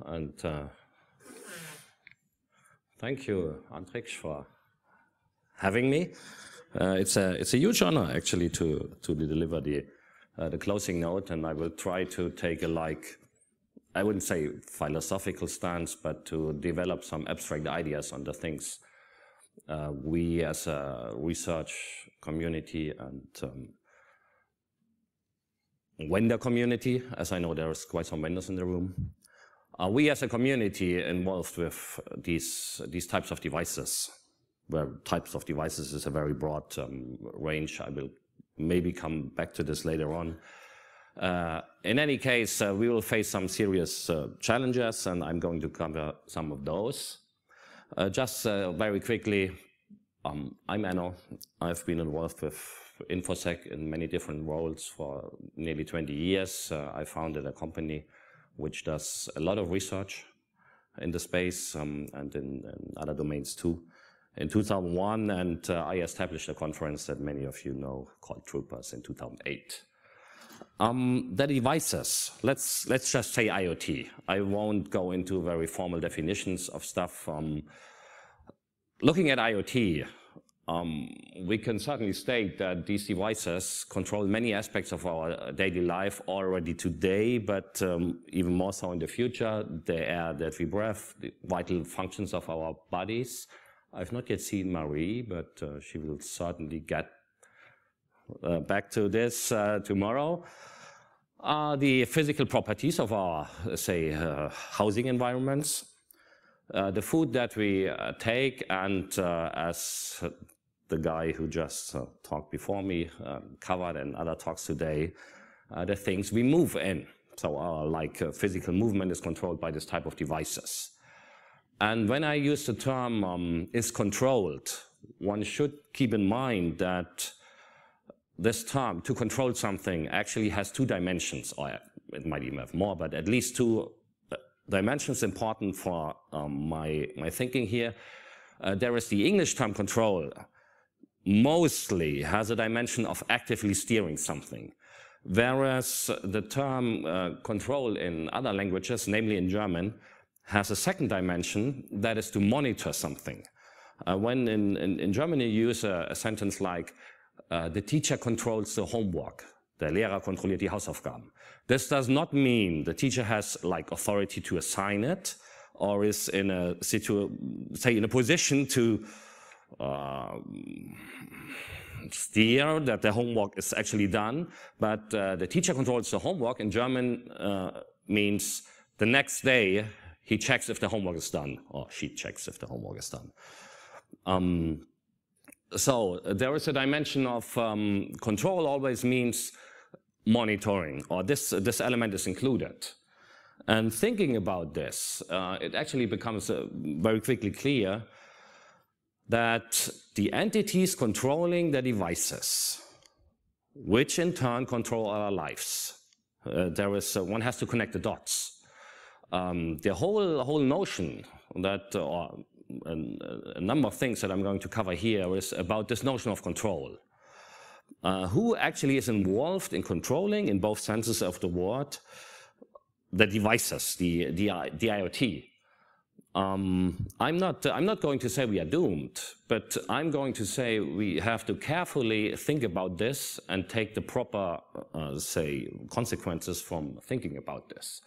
And thank you, Andrix, for having me. It's a huge honor, actually, to deliver the closing note, and I will try to take a, I wouldn't say philosophical stance, but to develop some abstract ideas on the things we as a research community and vendor community, as I know there's quite some vendors in the room, we as a community involved with these types of devices, where types of devices is a very broad range. I will maybe come back to this later on. In any case, we will face some serious challenges, and I'm going to cover some of those. Just very quickly, I'm Enno. I've been involved with InfoSec in many different roles for nearly 20 years. I founded a company which does a lot of research in the space and in other domains too. In 2001, and I established a conference that many of you know called Troopers in 2008. The devices, let's just say IoT. I won't go into very formal definitions of stuff. Looking at IoT, we can certainly state that these devices control many aspects of our daily life already today, but even more so in the future. The air that we breathe, the vital functions of our bodies. I've not yet seen Marie, but she will certainly get back to this tomorrow. The physical properties of our, say, housing environments. The food that we take, and as the guy who just talked before me covered in other talks today, the things we move in. So our physical movement is controlled by this type of devices. And when I use the term is controlled, one should keep in mind that this term, to control something, actually has two dimensions, or it might even have more, but at least two dimensions important for my thinking here. There is the English term control, mostly has a dimension of actively steering something, whereas the term control in other languages, namely in German, has a second dimension, that is to monitor something. When in Germany you use a sentence like, the teacher controls the homework, der Lehrer kontrolliert die Hausaufgaben. This does not mean the teacher has authority to assign it, or is in a position to steer that the homework is actually done. But the teacher controls the homework in German means the next day he checks if the homework is done, or she checks if the homework is done. So there is a dimension of control always means monitoring, or this element is included. And thinking about this, it actually becomes very quickly clear that the entities controlling the devices, which in turn control our lives, one has to connect the dots. The whole notion that, or a number of things that I'm going to cover here is about this notion of control. Who actually is involved in controlling, in both senses of the word, the devices, the IoT? I'm not going to say we are doomed, but I'm going to say we have to carefully think about this and take the proper, consequences from thinking about this.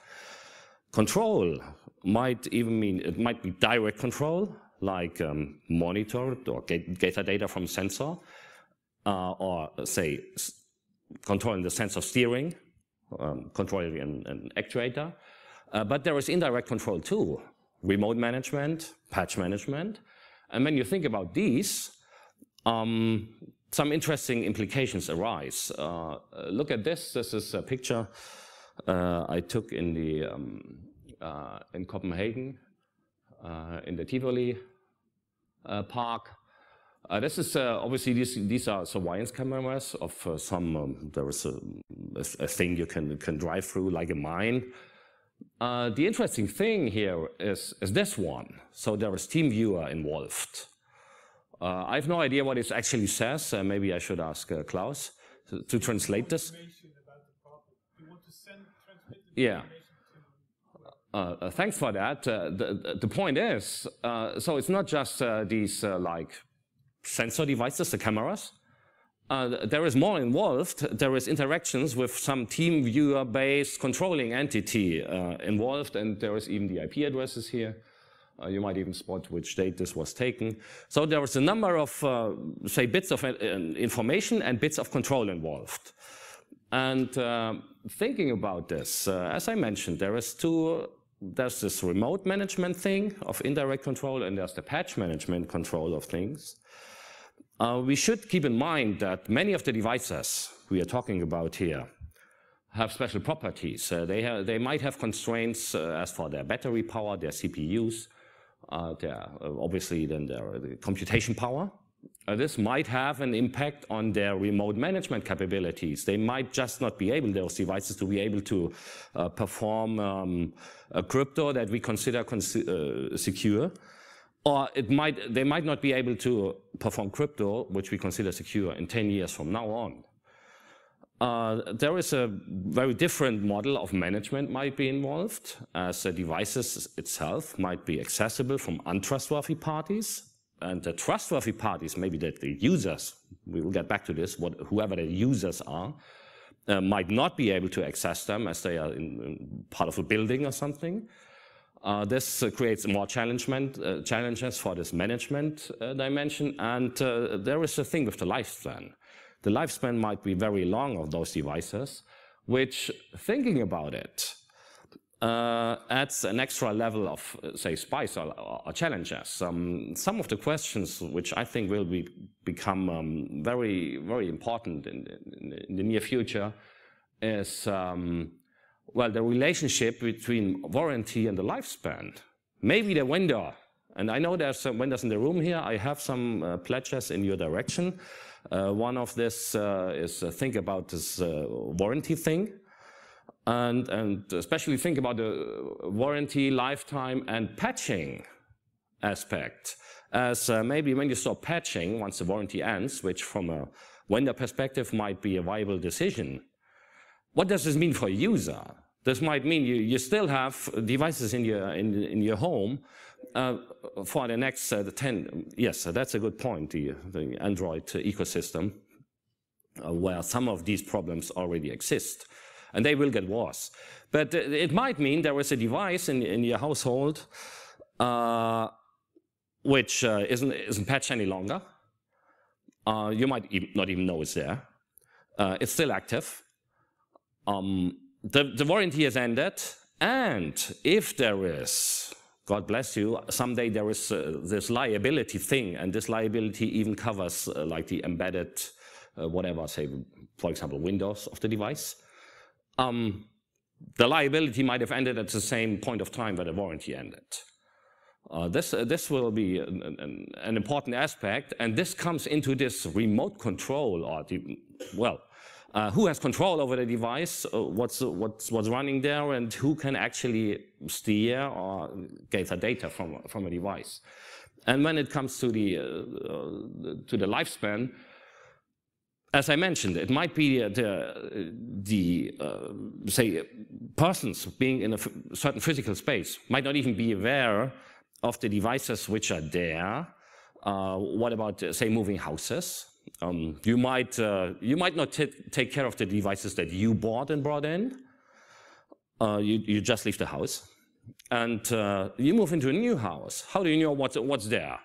Control might even mean, it might be direct control, like monitored or get data from sensor, or say control in the sense of steering, controlling an actuator. But there is indirect control too, remote management, patch management. And when you think about these, some interesting implications arise. Look at this. This is a picture I took in Copenhagen, in the Tivoli park. This is obviously these are surveillance cameras of some. There is a thing you can drive through like a mine. The interesting thing here is this one. So there is TeamViewer involved. I have no idea what it actually says. Maybe I should ask Klaus to translate this. About the problem. You want to transmit the Yeah. Thanks for that. The point is, so it's not just these like sensor devices, the cameras. There is more involved. There is interactions with some team viewer-based controlling entity involved, and there is even the IP addresses here. You might even spot which date this was taken. So there is a number of, say, bits of information and bits of control involved. And thinking about this, as I mentioned, there's this remote management thing of indirect control, and there's the patch management control of things. We should keep in mind that many of the devices we are talking about here have special properties. They might have constraints as for their battery power, their CPUs, obviously then their computation power. This might have an impact on their remote management capabilities. They might just not be able, those devices, to be able to perform a crypto that we consider secure. Or they might not be able to perform crypto, which we consider secure, in 10 years from now on. There is a very different model of management might be involved, as the devices itself might be accessible from untrustworthy parties. And the trustworthy parties, maybe that the users, we will get back to this, whoever the users are, might not be able to access them as they are in part of a building or something. This creates more challenges for this management dimension, and there is a thing with the lifespan. The lifespan might be very long of those devices, which, thinking about it, adds an extra level of, say, spice or challenges. Some of the questions which I think will become very, very important in the near future is, well, the relationship between warranty and the lifespan. Maybe the vendor, and I know there's some vendors in the room here, I have some pledges in your direction. One of this is think about this warranty thing, and especially think about the warranty, lifetime, and patching aspect. As maybe when you stop patching, once the warranty ends, which from a vendor perspective might be a viable decision, what does this mean for a user? This might mean you still have devices in your home for the next 10. Yes, that's a good point. The Android ecosystem, where some of these problems already exist, and they will get worse. But it might mean there is a device in your household which isn't patched any longer. You might not even know it's there. It's still active. The warranty has ended, and if there is, God bless you, someday there is this liability thing, and this liability even covers like the embedded, whatever, say, for example, Windows of the device. The liability might have ended at the same point of time where the warranty ended. This will be an important aspect, and this comes into this remote control, or who has control over the device, what's running there, and who can actually steer or gather data from a device. And when it comes to the lifespan, as I mentioned, it might be say, persons being in a certain physical space might not even be aware of the devices which are there. What about, say, moving houses? You might not take care of the devices that you bought and brought in. You just leave the house, and you move into a new house. How do you know what's there?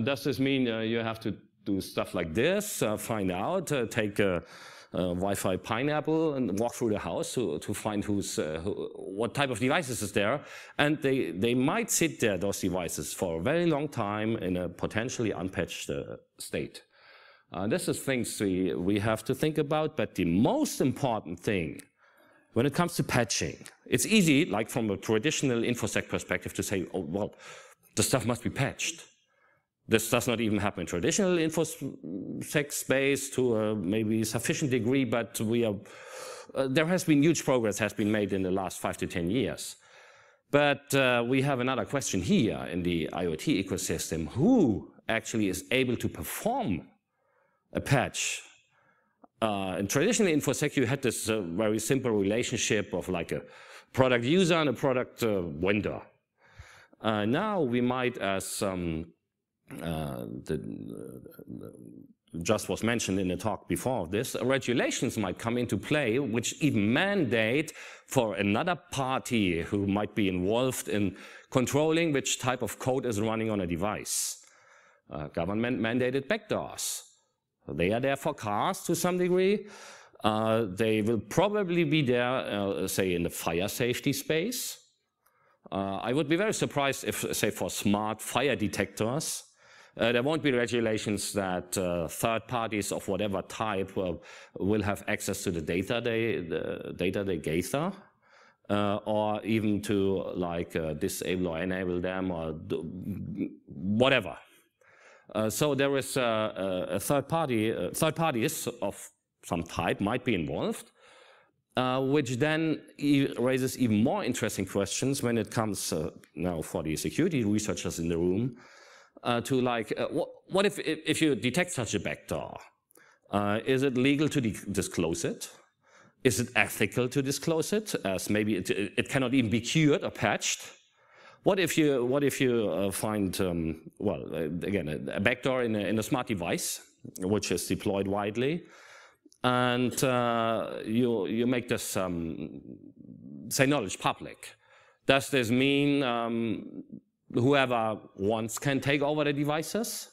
Does this mean you have to do stuff like this, find out, take a Wi-Fi pineapple and walk through the house to find what type of devices is there? And they might sit there, those devices, for a very long time in a potentially unpatched state. This is things we have to think about, but the most important thing when it comes to patching, it's easy, like from a traditional InfoSec perspective, to say, oh, well, the stuff must be patched. This does not even happen in traditional InfoSec space to a maybe sufficient degree, but there has been huge progress has been made in the last 5 to 10 years. But we have another question here in the IoT ecosystem. Who actually is able to perform a patch in traditional InfoSec, you had this very simple relationship of like a product user and a product vendor. Now we might, as just was mentioned in the talk before this, regulations might come into play which even mandate for another party who might be involved in controlling which type of code is running on a device. Government mandated backdoors. They are there for cars to some degree. They will probably be there, say, in the fire safety space. I would be very surprised if, say, for smart fire detectors, there won't be regulations that third parties of whatever type will have access to the data they gather, or even to like disable or enable them or whatever. So there is a third parties of some type might be involved, which then raises even more interesting questions when it comes now for the security researchers in the room to like, what if you detect such a backdoor? Is it legal to disclose it? Is it ethical to disclose it, as maybe it cannot even be cured or patched? What if you find, well, again, a backdoor in a smart device, which is deployed widely, and you make this, say, knowledge public? Does this mean whoever wants can take over the devices?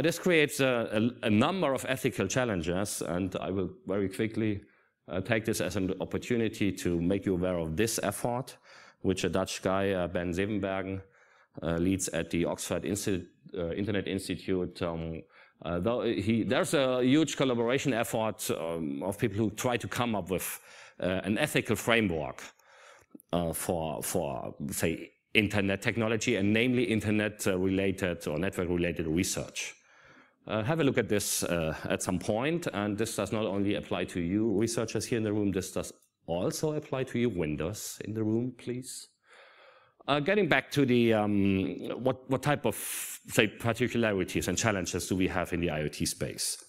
This creates a number of ethical challenges, and I will very quickly take this as an opportunity to make you aware of this effort, which a Dutch guy, Ben Zevenbergen, leads at the Oxford Internet Institute. There's a huge collaboration effort of people who try to come up with an ethical framework for, say, internet technology, and namely internet-related or network-related research. Have a look at this at some point, and this does not only apply to you researchers here in the room, this does also apply to you vendors in the room, please. Getting back to the what type of, say, particularities and challenges do we have in the IoT space?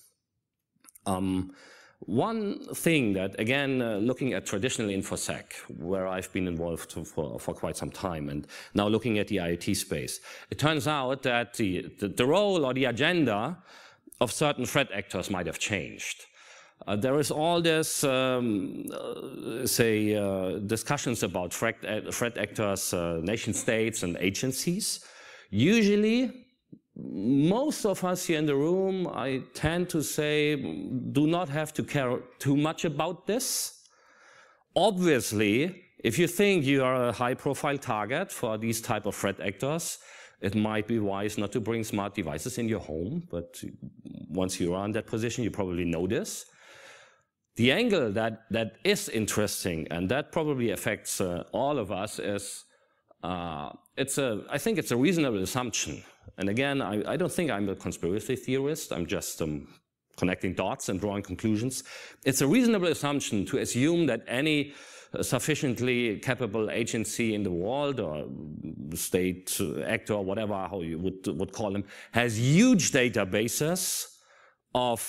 One thing that, again, looking at traditional InfoSec, where I've been involved for quite some time, and now looking at the IoT space, it turns out that the role or the agenda of certain threat actors might have changed. There is all this, say, discussions about threat actors, nation states and agencies. Usually, most of us here in the room, I tend to say, do not have to care too much about this. Obviously, if you think you are a high-profile target for these type of threat actors, it might be wise not to bring smart devices in your home, but once you are in that position, you probably know this. The angle that is interesting, and that probably affects all of us, is I think it's a reasonable assumption. And again, I don't think I'm a conspiracy theorist. I'm just connecting dots and drawing conclusions. It's a reasonable assumption to assume that any sufficiently capable agency in the world, or state actor, or whatever how you would call them, has huge databases of,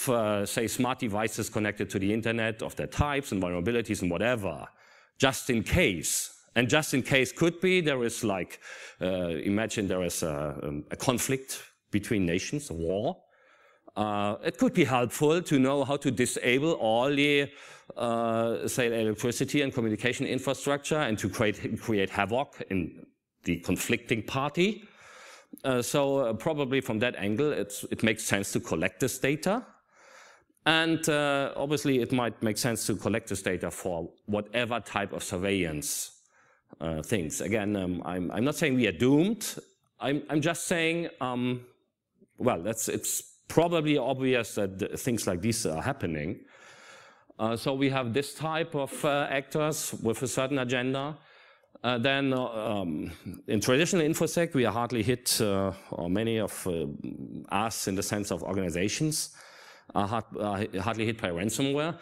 say, smart devices connected to the internet, of their types and vulnerabilities and whatever, just in case. And just in case could be, there is like, imagine there is a conflict between nations, a war. It could be helpful to know how to disable all the, say, electricity and communication infrastructure and to create havoc in the conflicting party. So probably from that angle, it makes sense to collect this data. And obviously, it might make sense to collect this data for whatever type of surveillance things. Again, I'm not saying we are doomed. I'm just saying, well, it's probably obvious that things like these are happening. So we have this type of actors with a certain agenda. Then in traditional InfoSec, we are hardly hit, or many of us in the sense of organizations, are hardly hit by ransomware.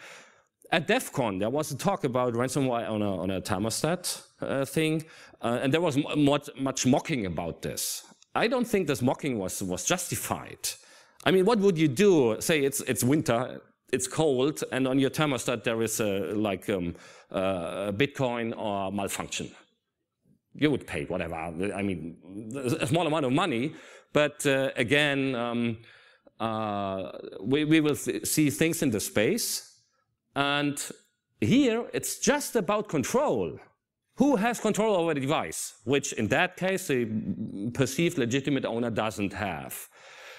At DEF CON, there was a talk about ransomware on a thermostat thing, and there was much mocking about this. I don't think this mocking was justified. I mean, what would you do? Say it's winter it's cold, and on your thermostat there is Bitcoin or malfunction. You would pay whatever. I mean, a small amount of money, but again, we will see things in the space, and here it's just about control. Who has control over the device, which in that case the perceived legitimate owner doesn't have.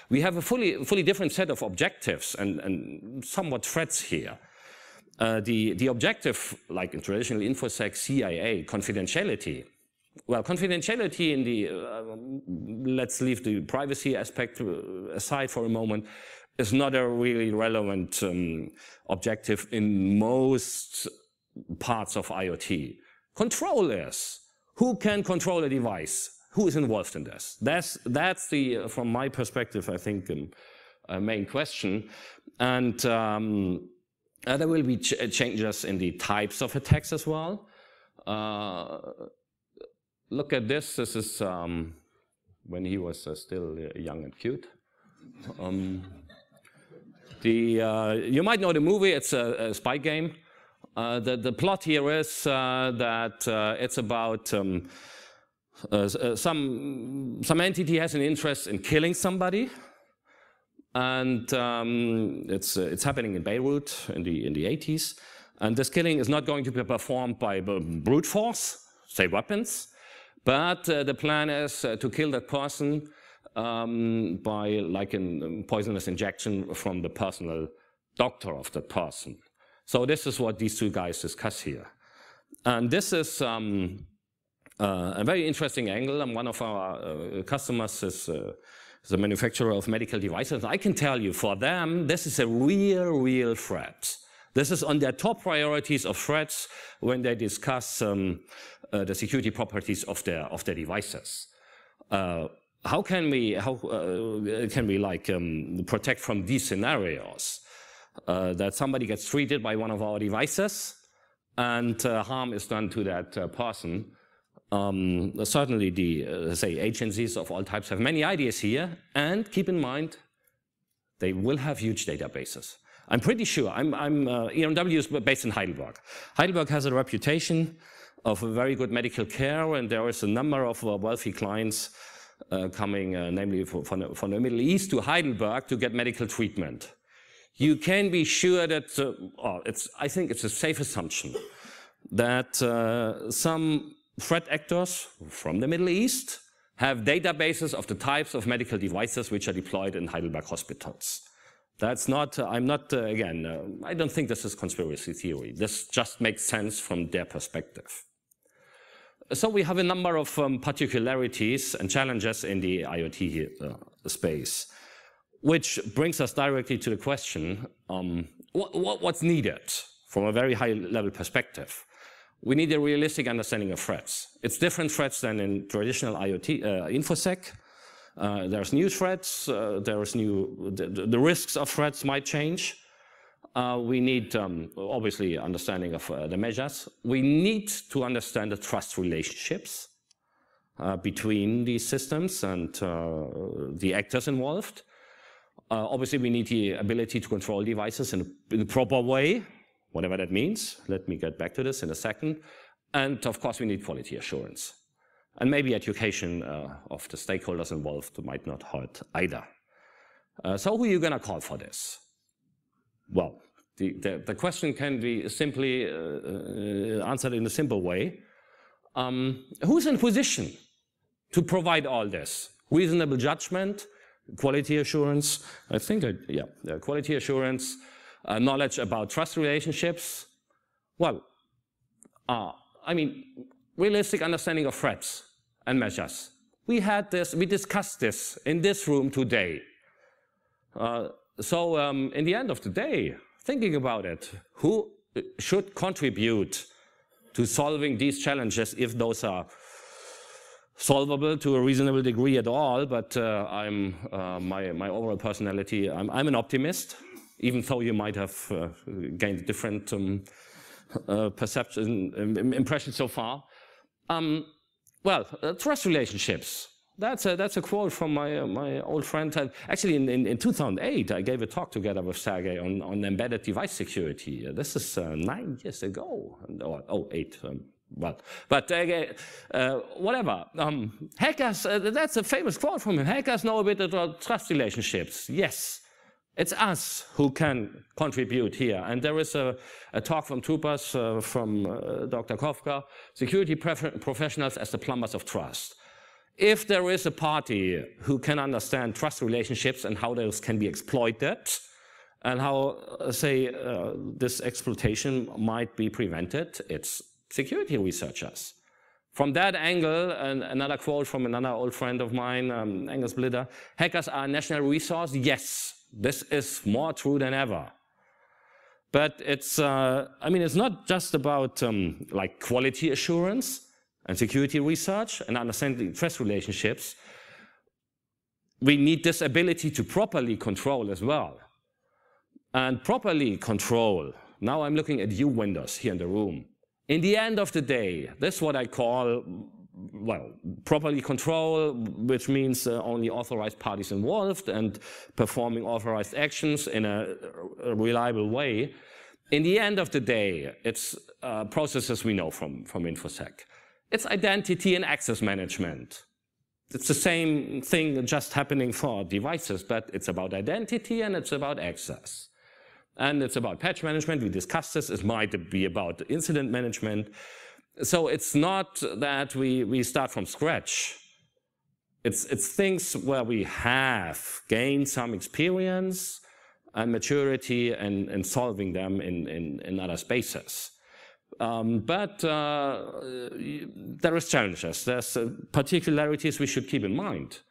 We have a fully different set of objectives and somewhat threats here. The objective, like in traditional InfoSec, CIA, confidentiality. Well, confidentiality in the, let's leave the privacy aspect aside for a moment, is not a really relevant objective in most parts of IoT. Control is. Who can control a device? Who is involved in this? That's the, from my perspective, I think, main question. And there will be changes in the types of attacks as well. Look at this. This is when he was still young and cute. You might know the movie. It's a spy game. The plot here is that it's about some entity has an interest in killing somebody, and it's happening in Beirut in the 80s. And this killing is not going to be performed by brute force, say weapons, but the plan is to kill that person by like a poisonous injection from the personal doctor of that person. So this is what these two guys discuss here. And this is a very interesting angle. And one of our customers is a manufacturer of medical devices. I can tell you, for them, this is a real threat. This is on their top priorities of threats when they discuss the security properties of their devices. How can we like protect from these scenarios? That somebody gets treated by one of our devices and harm is done to that person. Certainly the, say, agencies of all types have many ideas here, and keep in mind, they will have huge databases. I'm pretty sure, EMW is based in Heidelberg. Heidelberg has a reputation of very good medical care, and there is a number of wealthy clients coming, namely from the Middle East to Heidelberg to get medical treatment. You can be sure that, I think it's a safe assumption, that some threat actors from the Middle East have databases of the types of medical devices which are deployed in Heidelberg hospitals. That's not, again, I don't think this is conspiracy theory. This just makes sense from their perspective. So we have a number of particularities and challenges in the IoT space, which brings us directly to the question, what's needed from a very high-level perspective? We need a realistic understanding of threats. It's different threats than in traditional IoT, InfoSec. There's new threats, the risks of threats might change. We need, obviously, understanding of the measures. We need to understand the trust relationships between these systems and the actors involved. Obviously, we need the ability to control devices in a proper way, whatever that means. Let me get back to this in a second. And of course, we need quality assurance. And maybe education of the stakeholders involved might not hurt either. So who are you going to call for this? Well, the question can be simply answered in a simple way. Who's in position to provide all this? Reasonable judgment, quality assurance, I think, quality assurance, knowledge about trust relationships. Well, I mean, realistic understanding of threats and measures. We discussed this in this room today. So in the end of the day, thinking about it, who should contribute to solving these challenges if those are solvable to a reasonable degree at all? But my overall personality, I'm an optimist, even though you might have gained different impressions so far. Well, trust relationships. That's a quote from my old friend. Actually, in 2008, I gave a talk together with Sergey on embedded device security. This is 9 years ago, or 8. But whatever. Hackers, that's a famous quote from him. Hackers know a bit about trust relationships. Yes, it's us who can contribute here. And there is a talk from Troopers from Dr. Kofka, security professionals as the plumbers of trust. If there is a party who can understand trust relationships and how those can be exploited, and how, say, this exploitation might be prevented, it's security researchers. From that angle, another quote from another old friend of mine, Angus Blitter, hackers are a national resource. Yes, this is more true than ever. But it's, I mean, it's not just about like quality assurance and security research and understanding trust relationships. We need this ability to properly control as well. And properly control, now I'm looking at you vendors here in the room. In the end of the day, this is what I call, well, properly control, which means only authorized parties involved and performing authorized actions in a reliable way. In the end of the day, it's processes we know from InfoSec. It's identity and access management. It's the same thing just happening for devices, but it's about identity and it's about access. And it's about patch management, we discussed this, it might be about incident management. So it's not that we start from scratch. It's things where we have gained some experience and maturity in solving them in other spaces. But there is challenges, there's particularities we should keep in mind.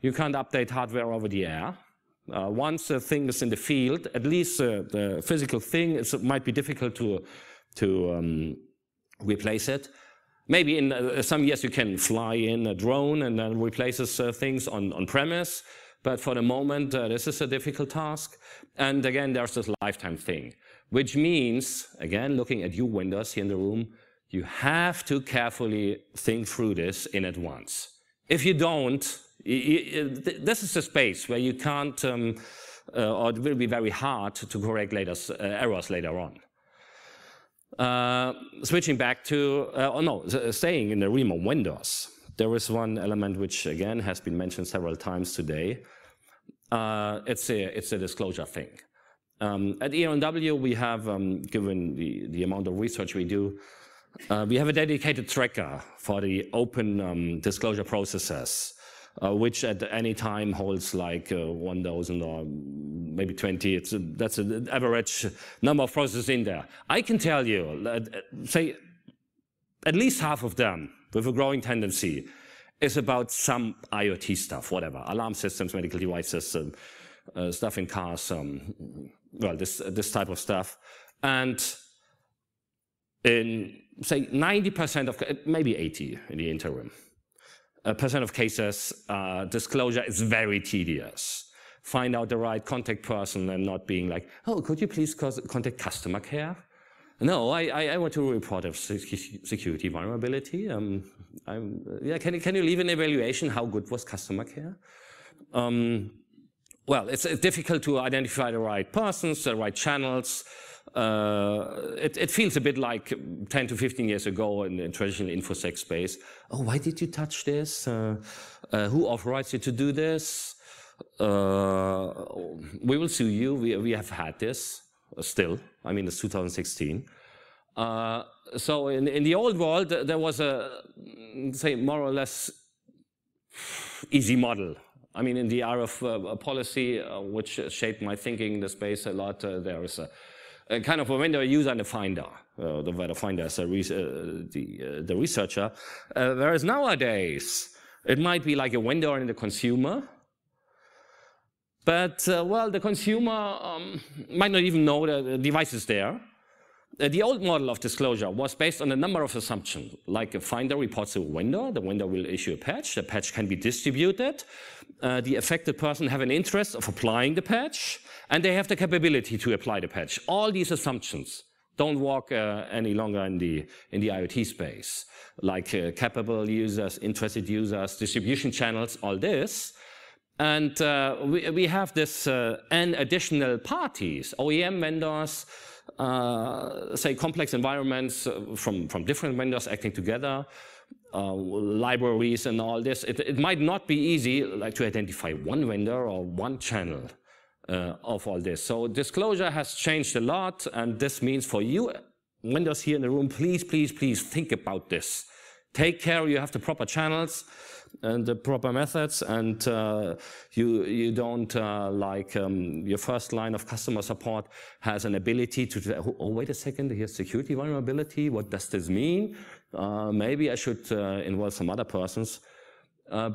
You can't update hardware over the air. Once a thing is in the field, at least the physical thing, it might be difficult to replace it. Maybe in some years you can fly in a drone and then replaces things on premise, but for the moment this is a difficult task. And again, there's this lifetime thing, which means, again, looking at you vendors here in the room, you have to carefully think through this in advance. If you don't, this is a space where you can't, or it will be very hard to correct errors later on. Switching back to, staying in the realm of vendors, there is one element which, again, has been mentioned several times today. It's a disclosure thing. At ERNW, we have, given the amount of research we do, we have a dedicated tracker for the open disclosure processes, which at any time holds like 1,000 or maybe 20. That's an average number of processes in there. I can tell you, say, at least half of them, with a growing tendency, is about some IoT stuff, whatever, alarm systems, medical devices, stuff in cars, well, this type of stuff. And in, say, 90% of, maybe 80 in the interim, percent of cases, disclosure is very tedious. Find out the right contact person and not being like, oh, could you please contact customer care? No, I want to report a security vulnerability. Yeah, can you leave an evaluation? How good was customer care? Well, it's difficult to identify the right persons, the right channels. It feels a bit like 10 to 15 years ago in traditional InfoSec space. Oh, why did you touch this? Who authorized you to do this? We will sue you. We have had this still. I mean, it's 2016. So in the old world, there was a, say, more or less easy model. I mean, in the era of policy, which shaped my thinking in the space a lot, there is a kind of a vendor user and a finder. The vendor finder is the researcher. Whereas nowadays, it might be like a vendor and a consumer. But, well, the consumer might not even know the device is there. The old model of disclosure was based on a number of assumptions, like a finder reports to a vendor, the vendor will issue a patch, the patch can be distributed, the affected person have an interest of applying the patch, and they have the capability to apply the patch. All these assumptions don't walk any longer in the IoT space, like capable users, interested users, distribution channels, all this. And we have this n additional parties, OEM vendors, say complex environments from different vendors acting together, libraries and all this. It might not be easy like to identify one vendor or one channel of all this. So disclosure has changed a lot, and this means for you vendors here in the room, please, please, please think about this. Take care you have the proper channels and the proper methods, and you don't like your first line of customer support has an ability to, oh wait a second, here's security vulnerability, what does this mean? Maybe I should involve some other persons.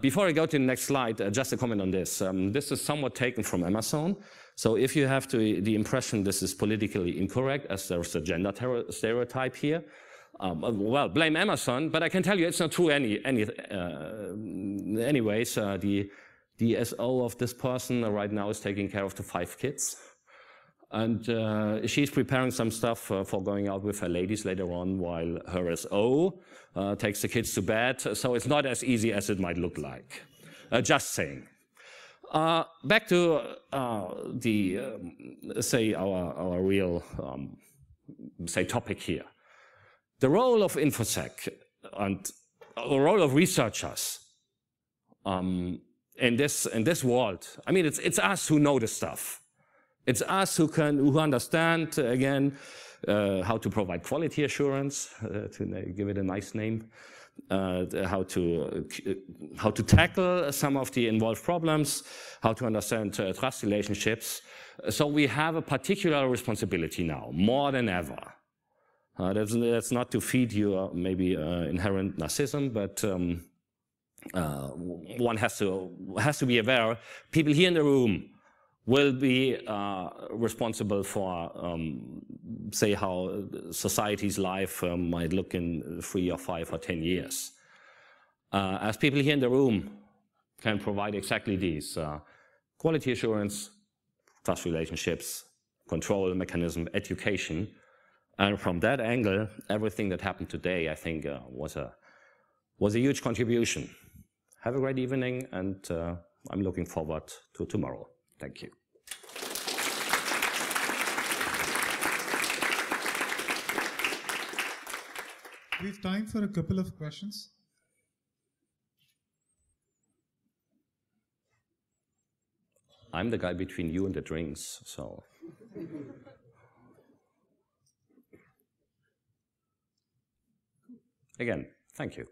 Before I go to the next slide, just a comment on this. This is somewhat taken from Amazon. So if you have the impression this is politically incorrect, as there's a gender stereotype here, well, blame Amazon, but I can tell you it's not true anyways. The SO of this person right now is taking care of the 5 kids. And she's preparing some stuff for going out with her ladies later on, while her SO takes the kids to bed. So it's not as easy as it might look like. Just saying. Back to say our real say topic here. The role of InfoSec and the role of researchers in this world. I mean, it's us who know the stuff. It's us who understand again how to provide quality assurance, to give it a nice name, how to tackle some of the involved problems, how to understand trust relationships. So we have a particular responsibility now, more than ever. That's not to feed you maybe inherent narcissism, but one has to be aware. People here in the room will be responsible for, say, how society's life might look in 3 or 5 or 10 years. As people here in the room can provide exactly these: quality assurance, trust relationships, control mechanism, education. And from that angle, everything that happened today, I think, was a huge contribution. Have a great evening, and I'm looking forward to tomorrow. Thank you. We have time for a couple of questions. I'm the guy between you and the drinks, so. Again, thank you.